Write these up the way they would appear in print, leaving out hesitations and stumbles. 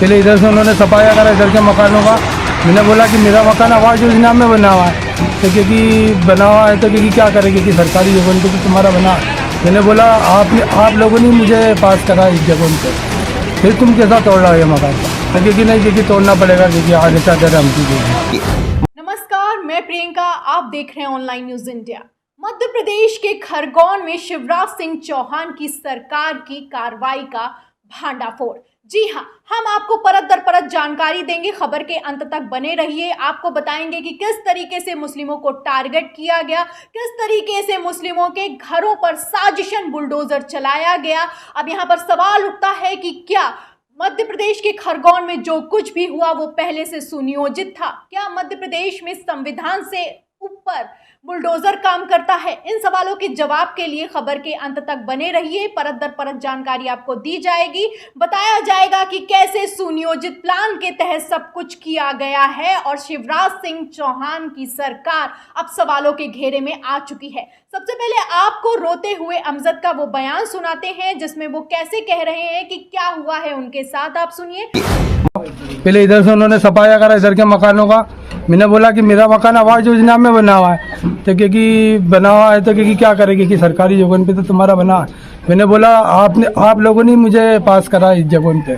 पहले इधर से उन्होंने सफाया करा इधर के मकानों का। मैंने बोला कि मेरा मकान आवास योजना में बना हुआ है, तो क्योंकि बना हुआ है तो क्योंकि क्या करेंगे कि सरकारी जगह पे तो तुम्हारा बना। मैंने बोला आप लोगों ने मुझे पास करा इस जगह पे, फिर तुम कैसा तोड़ रहा हो ये मकान? तो क्योंकि नहीं, क्योंकि तोड़ना पड़ेगा, क्योंकि आगे चाहते हम की। नमस्कार, मैं प्रियंका, आप देख रहे हैं online news India. Madhya Pradesh के खरगोन में शिवराज सिंह चौहान की सरकार की कार्रवाई का भांडाफोड़। जी हां, हम आपको परत दर परत जानकारी देंगे, खबर के अंत तक बने रहिए। आपको बताएंगे कि किस तरीके से मुस्लिमों को टारगेट किया गया, किस तरीके से मुस्लिमों के घरों पर साजिशन बुलडोजर चलाया गया। अब यहां पर सवाल उठता है कि क्या मध्य प्रदेश के खरगोन में जो कुछ भी हुआ वो पहले से सुनियोजित था? क्या मध्य प्रदेश में संविधान से ऊपर बुलडोजर काम करता है? इन सवालों के जवाब के लिए खबर के अंत तक बने रहिए। परत दर परत जानकारी आपको दी जाएगी, बताया जाएगा कि कैसे सुनियोजित प्लान के तहत सब कुछ किया गया है और शिवराज सिंह चौहान की सरकार अब सवालों के घेरे में आ चुकी है। सबसे पहले आपको रोते हुए अमजद का वो बयान सुनाते हैं जिसमें वो कैसे कह रहे हैं कि क्या हुआ है उनके साथ, आप सुनिए। पहले इधर से उन्होंने सफाया करा इधर के मकानों का। मैंने बोला कि मेरा मकान आवास योजना में बना हुआ है, तो क्योंकि बना हुआ है तो क्योंकि क्या करेंगे कि सरकारी जगह पे तो तुम्हारा बना। मैंने बोला आप लोगों ने मुझे पास करा इस जगह पे,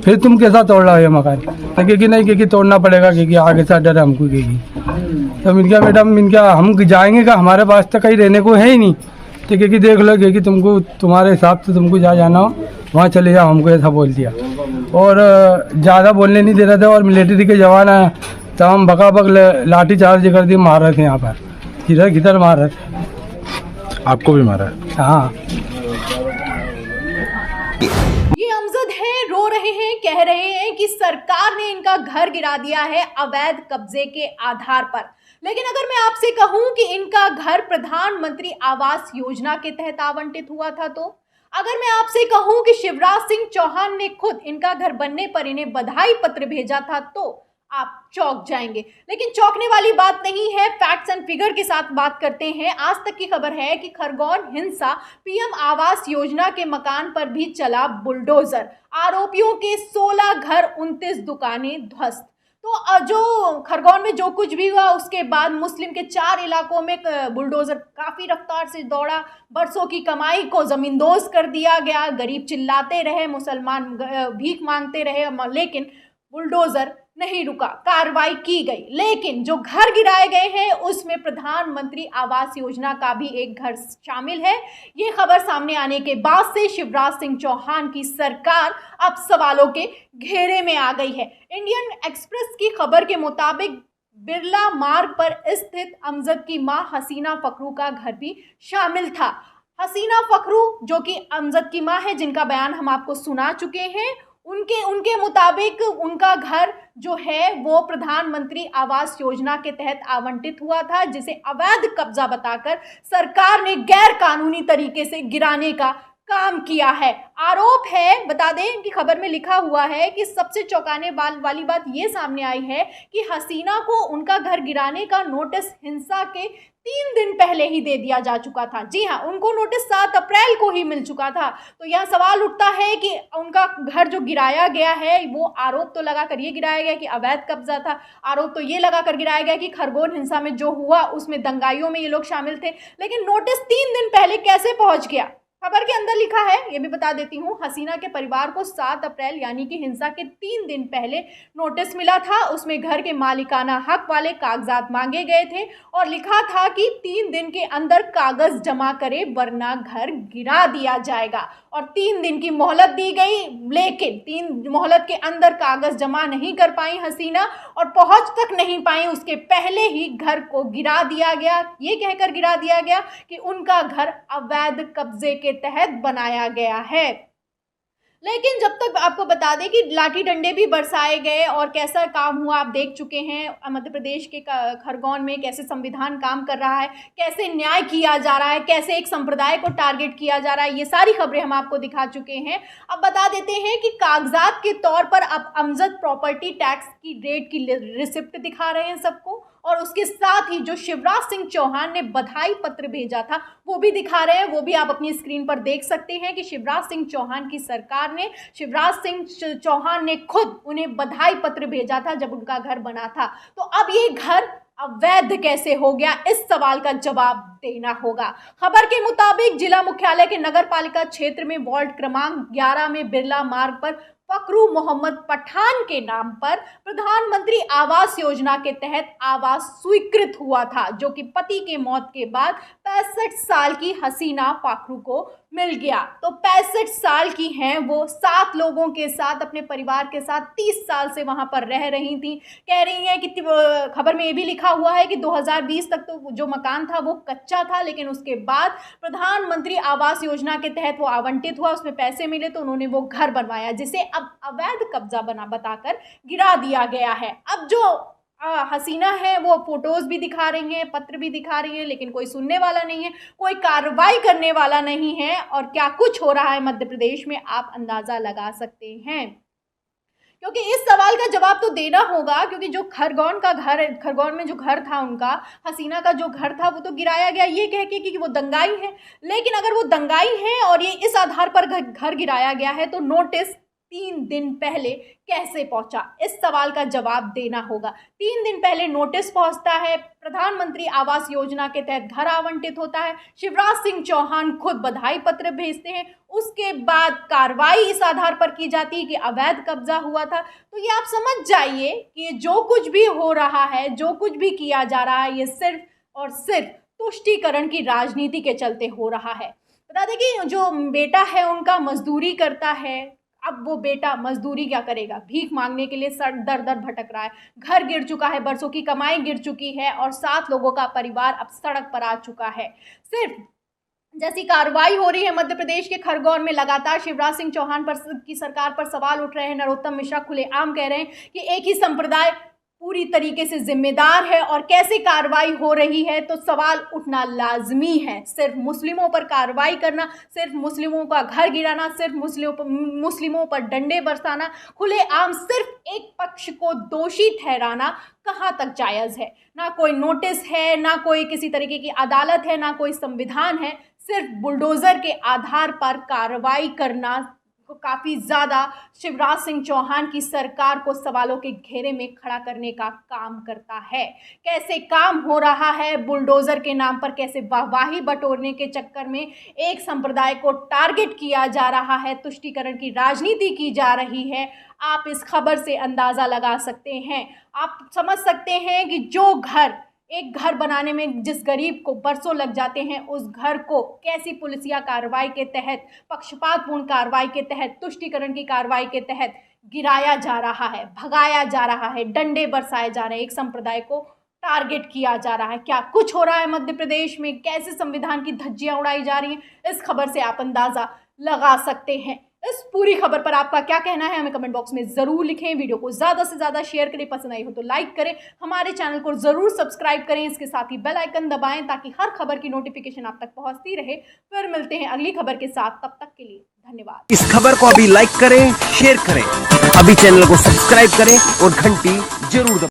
फिर तुम कैसा तोड़ रहा हो ये मकान? तो क्योंकि नहीं, क्योंकि तोड़ना पड़ेगा, क्योंकि आगे से डर हमको क्योंकि। तो मैंने कहा मैडम, हम जाएंगे का, हमारे पास तो कहीं रहने को है ही नहीं, तो क्योंकि देख लो कि तुमको तुम्हारे हिसाब से तुमको जहाँ जाना हो वहाँ चले जाओ, हमको ऐसा बोल दिया। और ज़्यादा बोलने नहीं दे रहे थे, और मिलिट्री के जवान आए तो हम बकाबक लाठी चार्ज कर दिए, मार रहे थे यहाँ पर, किधर किधर मार रहे थे। आपको भी मारा है? हाँ। ये अमजद है, रो रहे हैं, कह रहे हैं कि सरकार ने इनका घर गिरा दिया है अवैध कब्जे के आधार पर। लेकिन अगर मैं आपसे कहूं कि इनका घर प्रधानमंत्री आवास योजना के तहत आवंटित हुआ था, तो अगर मैं आपसे कहूं कि शिवराज सिंह चौहान ने खुद इनका घर बनने पर इन्हें बधाई पत्र भेजा था, तो आप चौंक जाएंगे। लेकिन चौंकने वाली बात नहीं है, फैक्ट्स एंड फिगर के साथ बात करते हैं। आज तक की खबर है कि खरगोन हिंसा पीएम आवास योजना के मकान पर भी चला बुलडोजर। आरोपियों के 16 घर, 29 दुकानें ध्वस्त। तो जो खरगोन में जो कुछ भी हुआ उसके बाद मुस्लिम के 4 इलाकों में बुलडोजर काफी रफ्तार से दौड़ा। बरसों की कमाई को जमींदोज कर दिया गया। गरीब चिल्लाते रहे, मुसलमान भीख मांगते रहे, लेकिन बुलडोजर नहीं रुका, कार्रवाई की गई। लेकिन जो घर गिराए गए हैं उसमें प्रधानमंत्री आवास योजना का भी एक घर शामिल है। ये खबर सामने आने के बाद से शिवराज सिंह चौहान की सरकार अब सवालों के घेरे में आ गई है। इंडियन एक्सप्रेस की खबर के मुताबिक बिरला मार्ग पर स्थित अमजद की मां हसीना फखरू का घर भी शामिल था। हसीना फखरू जो कि अमजद की मां है, जिनका बयान हम आपको सुना चुके हैं, उनके मुताबिक उनका घर जो है वो प्रधानमंत्री आवास योजना के तहत आवंटित हुआ था, जिसे अवैध कब्जा बताकर सरकार ने गैर कानूनी तरीके से गिराने का काम किया है। आरोप है, बता दें कि खबर में लिखा हुआ है कि सबसे चौंकाने वाली बात ये सामने आई है कि हसीना को उनका घर गिराने का नोटिस हिंसा के 3 दिन पहले ही दे दिया जा चुका था। जी हाँ, उनको नोटिस 7 अप्रैल को ही मिल चुका था। तो यह सवाल उठता है कि उनका घर जो गिराया गया है, वो आरोप तो लगाकर ये गिराया गया कि अवैध कब्जा था, आरोप तो ये लगाकर गिराया गया कि खरगोन हिंसा में जो हुआ उसमें दंगाइयों में ये लोग शामिल थे। लेकिन नोटिस 3 दिन पहले कैसे पहुंच गया? खबर के अंदर लिखा है, ये भी बता देती हूँ, हसीना के परिवार को 7 अप्रैल यानी कि हिंसा के 3 दिन पहले नोटिस मिला था। उसमें घर के मालिकाना हक वाले कागजात मांगे गए थे और लिखा था कि 3 दिन के अंदर कागज जमा करे वरना घर गिरा दिया जाएगा। और 3 दिन की मोहलत दी गई, लेकिन 3 मोहलत के अंदर कागज जमा नहीं कर पाई हसीना और पहुंच तक नहीं पाई, उसके पहले ही घर को गिरा दिया गया। ये कहकर गिरा दिया गया कि उनका घर अवैध कब्जे के तहत बनाया गया है। लेकिन जब तक आपको बता दें कि लाठी डंडे भी बरसाए गए और कैसा काम हुआ आप देख चुके हैं। मध्य प्रदेश के खरगोन में कैसे संविधान काम कर रहा है, कैसे न्याय किया जा रहा है, कैसे एक संप्रदाय को टारगेट किया जा रहा है, ये सारी खबरें हम आपको दिखा चुके हैं। अब बता देते हैं कि कागजात के तौर पर अब अमजद प्रॉपर्टी टैक्स की रेट की रिसिप्ट दिखा रहे हैं सबको, और उसके साथ ही जो शिवराज सिंह चौहान ने बधाई पत्र भेजा था वो भी दिखा रहे हैं। वो भी आप अपनी स्क्रीन पर देख सकते हैं कि शिवराज सिंह चौहान की सरकार ने, शिवराज सिंह चौहान ने खुद उन्हें बधाई पत्र भेजा था जब उनका घर बना था। तो अब ये घर अवैध कैसे हो गया, इस सवाल का जवाब देना होगा। खबर के मुताबिक जिला मुख्यालय के नगर पालिका क्षेत्र में वार्ड क्रमांक 11 में बिरला मार्ग पर फकरू मोहम्मद पठान के नाम पर प्रधानमंत्री आवास योजना के तहत आवास स्वीकृत हुआ था, जो कि पति के मौत के बाद 65 साल की हसीना फाखरू को मिल गया। तो 65 साल की हैं वो, 7 लोगों के साथ, अपने परिवार के साथ 30 साल से वहां पर रह रही थी। कह रही हैं कि खबर में ये भी लिखा हुआ है कि 2020 तक तो जो मकान था वो कच्चा था, लेकिन उसके बाद प्रधानमंत्री आवास योजना के तहत वो आवंटित हुआ, उसमें पैसे मिले तो उन्होंने वो घर बनवाया, जिसे अब अवैध कब्जा बताकर गिरा दिया गया है। अब जो हसीना है वो फोटोज भी दिखा रही हैं, पत्र भी दिखा रही हैं, लेकिन कोई सुनने वाला नहीं है, कोई कार्रवाई करने वाला नहीं है। और क्या कुछ हो रहा है मध्य प्रदेश में आप अंदाजा लगा सकते हैं, क्योंकि इस सवाल का जवाब तो देना होगा। क्योंकि जो खरगोन में जो घर था उनका, हसीना का जो घर था, वो तो गिराया गया ये कह के कि वो दंगाई है। लेकिन अगर वो दंगाई है और ये इस आधार पर घर गिराया गया है, तो नोटिस 3 दिन पहले कैसे पहुंचा, इस सवाल का जवाब देना होगा। 3 दिन पहले नोटिस पहुंचता है, प्रधानमंत्री आवास योजना के तहत घर आवंटित होता है, शिवराज सिंह चौहान खुद बधाई पत्र भेजते हैं, उसके बाद कार्रवाई इस आधार पर की जाती है कि अवैध कब्जा हुआ था। तो ये आप समझ जाइए कि जो कुछ भी हो रहा है, जो कुछ भी किया जा रहा है, ये सिर्फ और सिर्फ तुष्टीकरण की राजनीति के चलते हो रहा है। बता दें कि जो बेटा है उनका मजदूरी करता है, अब वो बेटा मजदूरी क्या करेगा, भीख मांगने के लिए सर दर दर भटक रहा है, घर गिर चुका है, बरसों की कमाई गिर चुकी है और 7 लोगों का परिवार अब सड़क पर आ चुका है। सिर्फ जैसी कार्रवाई हो रही है मध्य प्रदेश के खरगोन में, लगातार शिवराज सिंह चौहान की सरकार पर सवाल उठ रहे हैं। नरोत्तम मिश्रा खुलेआम कह रहे हैं कि एक ही संप्रदाय पूरी तरीके से जिम्मेदार है और कैसे कार्रवाई हो रही है, तो सवाल उठना लाजमी है। सिर्फ मुस्लिमों पर कार्रवाई करना, सिर्फ मुस्लिमों का घर गिराना, सिर्फ मुस्लिमों पर डंडे बरसाना, खुलेआम सिर्फ एक पक्ष को दोषी ठहराना कहाँ तक जायज़ है। ना कोई नोटिस है, ना कोई किसी तरीके की अदालत है, ना कोई संविधान है, सिर्फ बुलडोज़र के आधार पर कार्रवाई करना काफ़ी ज़्यादा शिवराज सिंह चौहान की सरकार को सवालों के घेरे में खड़ा करने का काम करता है। कैसे काम हो रहा है, बुलडोज़र के नाम पर कैसे वाहवाही बटोरने के चक्कर में एक संप्रदाय को टारगेट किया जा रहा है, तुष्टीकरण की राजनीति की जा रही है, आप इस खबर से अंदाज़ा लगा सकते हैं। आप समझ सकते हैं कि जो एक घर बनाने में जिस गरीब को बरसों लग जाते हैं, उस घर को कैसी पुलिसिया कार्रवाई के तहत, पक्षपातपूर्ण कार्रवाई के तहत, तुष्टीकरण की कार्रवाई के तहत गिराया जा रहा है, भगाया जा रहा है, डंडे बरसाए जा रहे हैं, एक संप्रदाय को टारगेट किया जा रहा है। क्या कुछ हो रहा है मध्य प्रदेश में, कैसे संविधान की धज्जियां उड़ाई जा रही हैं, इस खबर से आप अंदाज़ा लगा सकते हैं। इस पूरी खबर पर आपका क्या कहना है हमें कमेंट बॉक्स में ज़रूर लिखें। वीडियो को ज़्यादा से ज़्यादा शेयर करें, पसंद आई हो तो लाइक करें, हमारे चैनल को ज़रूर सब्सक्राइब करें, इसके साथ ही बेल आइकन दबाएं ताकि हर खबर की नोटिफिकेशन आप तक पहुंचती रहे। फिर मिलते हैं अगली खबर के साथ, तब तक के लिए धन्यवाद। इस खबर को अभी लाइक करें, शेयर करें, अभी चैनल को सब्सक्राइब करें और घंटी जरूर दबाएं।